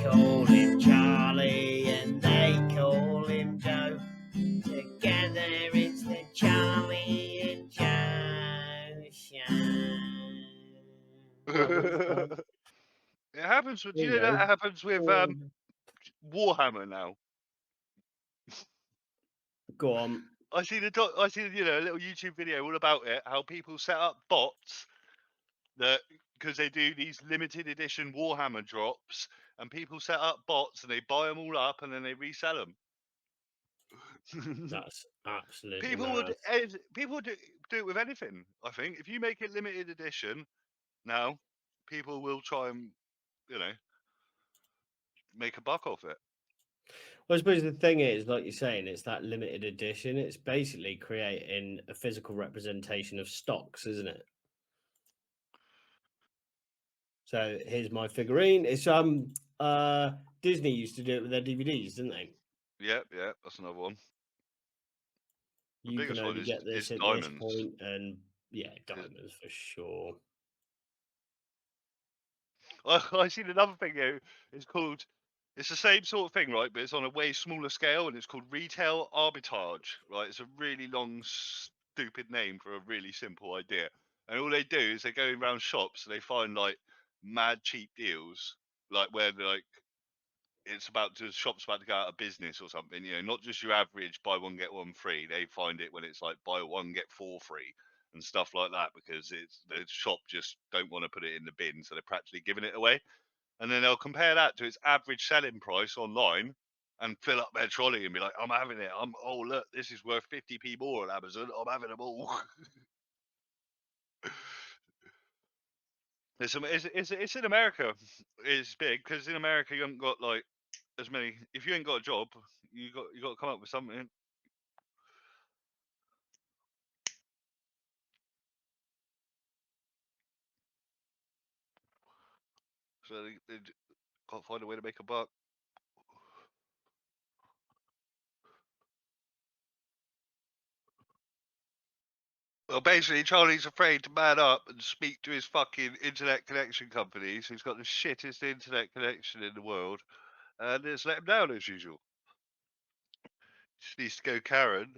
call him Charlie and they call him Joe. Together it's the Charlie and Joe show. It happens with, There you you know, that go. happens with Warhammer now. Go on. I seen a little YouTube video all about it, how people set up bots that, because they do these limited edition Warhammer drops, and people set up bots and they buy them all up and then they resell them. That's absolutely People mad. would do it with anything. I think if you make it limited edition now, people will try and, you know, make a buck off it. Well, I suppose the thing is, like you're saying, it's that limited edition. It's basically creating a physical representation of stocks, isn't it? So here's my figurine. It's Disney used to do it with their DVDs, didn't they? Yeah, that's another one. The You can biggest one only get is this at this diamonds. point, and yeah, diamonds for sure. I seen another thing here. It's the same sort of thing, right? But it's on a way smaller scale, and it's called retail arbitrage, right? It's a really long, stupid name for a really simple idea. And all they do is they go around shops and they find like mad cheap deals, like where they're like the shop's about to go out of business or something. You know, not just your average buy one get one free. They find it when it's like buy one get four free and stuff like that, because it's the shop just don't want to put it in the bin, so they're practically giving it away. And then they'll compare that to its average selling price online and fill up their trolley and be like, I'm having it. Oh look, this is worth 50p more on Amazon. I'm having them all. It's in America. It's big because in America you haven't got like as many. If you ain't got a job, you got to come up with something. So they can't find a way to make a buck. Well, basically, Charlie's afraid to man up and speak to his fucking internet connection companies. He's got the shittest internet connection in the world, and it's let him down as usual. Just needs to go Karen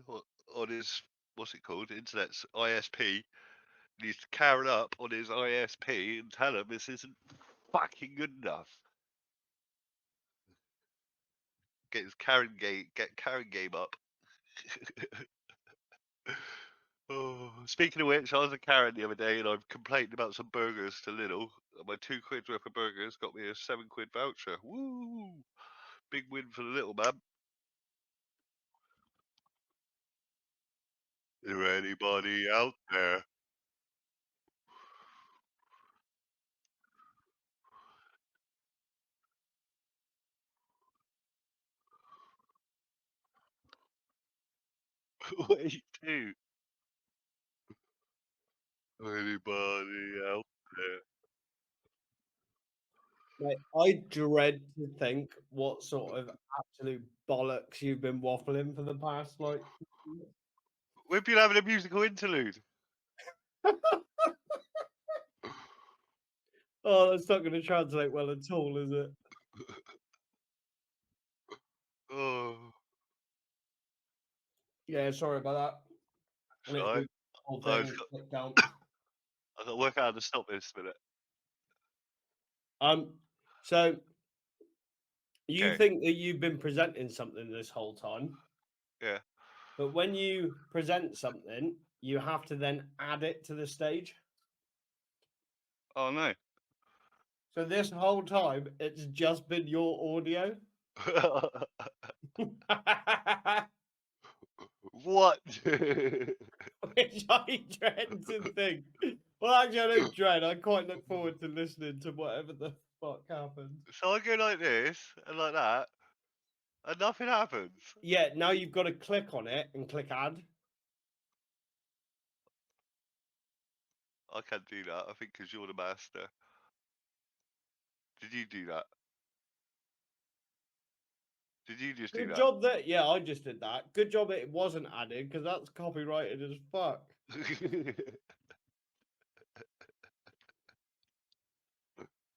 on his, what's it called, internet's ISP. He needs to Karen up on his ISP and tell him this isn't fucking good enough. Get Karen game up. Oh, speaking of which, I was at Karen the other day and I've complained about some burgers to Lidl. My £2 worth of burgers got me a £7 voucher. Woo! Big win for the little man. Is there anybody out there? Wait, dude. Anybody out there? Mate, I dread to think what sort of absolute bollocks you've been waffling for the past like. We've been having a musical interlude. Oh, that's not going to translate well at all, is it? Oh, Yeah, sorry about that. Let's sorry. do the whole I've thing. got, Click down. I've got to work out how to stop this a minute. So you Okay. think that you've been presenting something this whole time, Yeah. but when you present something, you have to then add it to the stage. Oh no. So this whole time, it's just been your audio. What? Which I dread to think. Well, actually, I don't dread. I quite look forward to listening to whatever the fuck happens. So I go like this and like that, and nothing happens. Yeah, now you've got to click on it and click add. I can't do that. I think because you're the master. Did you do that? Did you just do Good that? job that, yeah, I just did that. Good job it wasn't added because that's copyrighted as fuck.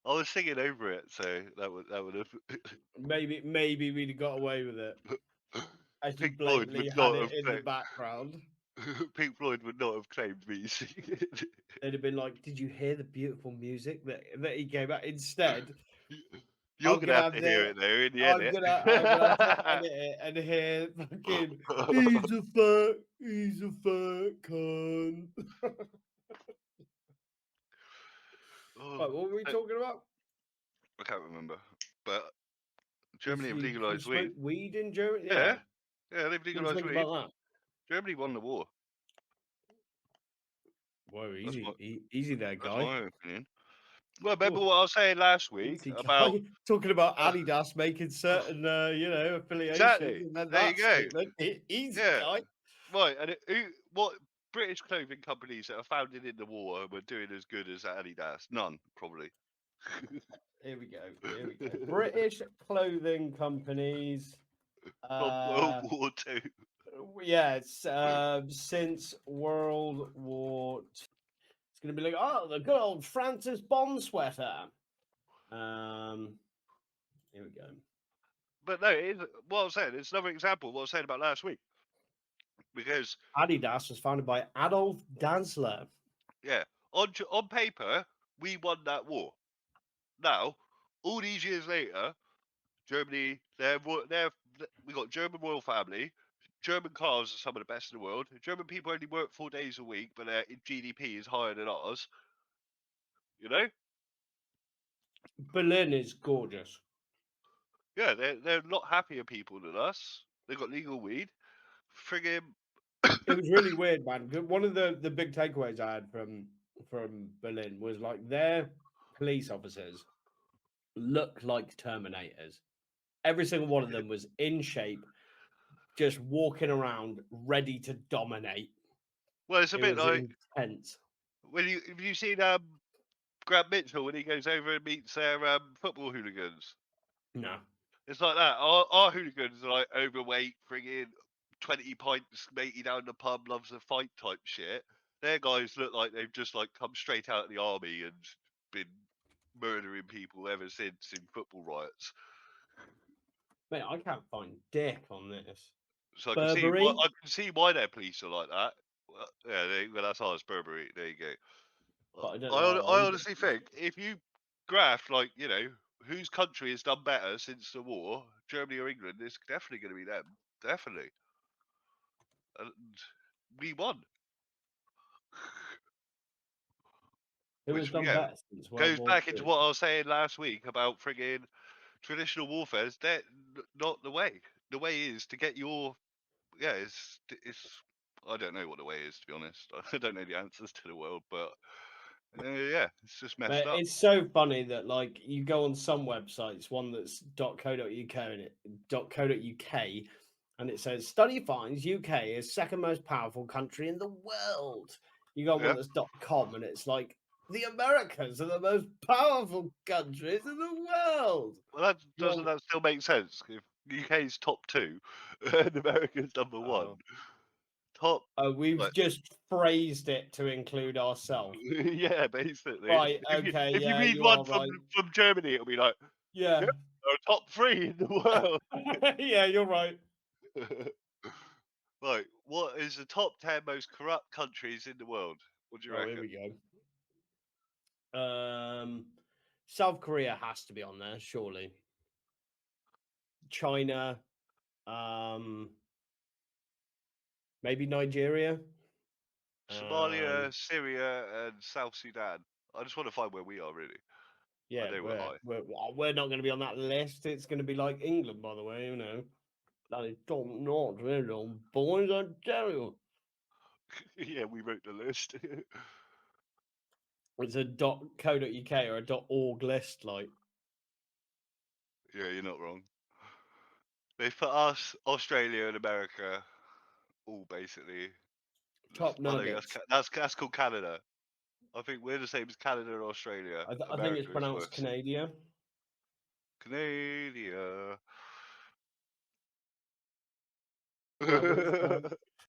I was singing over it, so that would have. Maybe we'd have got away with it as you Pink Floyd blatantly would had not it have in the claimed. background. Pink Floyd would not have claimed me singing it. They'd have been like, "Did you hear the beautiful music that he gave out?" Instead, You're I'm gonna gonna have have to hear the it though in the I'm edit. gonna have to edit it and hear fucking he's a fat cunt. Oh, Right, what were we I talking about? I can't remember, but Is Germany have you legalized weed. smoke weed in Germany? Yeah, Yeah. yeah, they've What do you legalized think weed. about that? Germany won the war. Whoa, That's my easy there, that's guy. my opinion. Well, remember Oh, what I was saying last week easy about guy. Talking about uh, Adidas making certain, affiliations, exactly. and then There you that go. statement, easy Yeah, guy. right. And what British clothing companies that are founded in the war were doing as good as Adidas? None, probably. Here we go. Here we go. British clothing companies. From World Uh, War Two. yeah, it's since World War. It's gonna be like, oh, the good old Francis Bond sweater. Um, here we go. But no, it is, what I was saying, it's another example of what I was saying about last week. Because Adidas was founded by Adolf Dassler. yeah, on paper, we won that war. Now, all these years later, Germany, we got German royal family. German cars are some of the best in the world. German people only work 4 days a week, but their GDP is higher than ours. You know? Berlin is gorgeous. Yeah, they're a lot happier people than us. They got legal weed. Friggin' It was really weird, man. One of the big takeaways I had from Berlin was like their police officers look like Terminators. Every single one of them was in shape, just walking around, ready to dominate. well, it's a It bit was like intense. when you seen Grant Mitchell when he goes over and meets their football hooligans. No, It's like that. Our hooligans are like overweight, friggin' 20 pints, matey down the pub, loves the fight type shit. Their guys look like they've just like come straight out of the army and been murdering people ever since in football riots. mate, I can't find dick on this. So Burberry, I can see why their police are like that. Well, yeah, well that's ours, Burberry. There you go. but I don't I know how I old it honestly is. think if you graph like whose country has done better since the war, Germany or England, it's definitely going to be them. Definitely, and we won. Who has Which done better since World goes War back into Two? what I was saying last week about friggin' traditional warfare. Is that not the way? The way is to get your it's. I don't know what the way is, to be honest. I don't know the answers to the world, but yeah, it's just messed But up. it's so funny that like you go on some websites, one that's .co.uk and .co.uk, and it says study finds UK is second most powerful country in the world. You got one Yeah. that's .com and it's like the Americans are the most powerful countries in the world. Well, that doesn't Well, that still make sense? If UK's top two and America's number one, uh, top we've like just phrased it to include ourselves. yeah, basically. Right, okay, If you yeah, read you one are right. from Germany, it'll be like yeah, Yeah. they're top three in the world. Yeah, you're right. Right, what is the top 10 most corrupt countries in the world? What do you Oh, here reckon? we go. South Korea has to be on there, surely. China, um, maybe Nigeria. Somalia, Um, Syria, and South Sudan. I just want to find where we are, really. I yeah, know we're we're high. we're well, we're not going to be on that list. It's going to be like England, by the way. You know, that is not really boys. I tell you, Yeah, we wrote the list. it's a .co.uk or a .org list. Like, Yeah, you're not wrong. They put us, Australia, and America, all basically. top Oh no, nuggets. that's called Canada. I think we're the same as Canada and Australia. I think it's America is pronounced worse. Canada. Canada. Right, which one?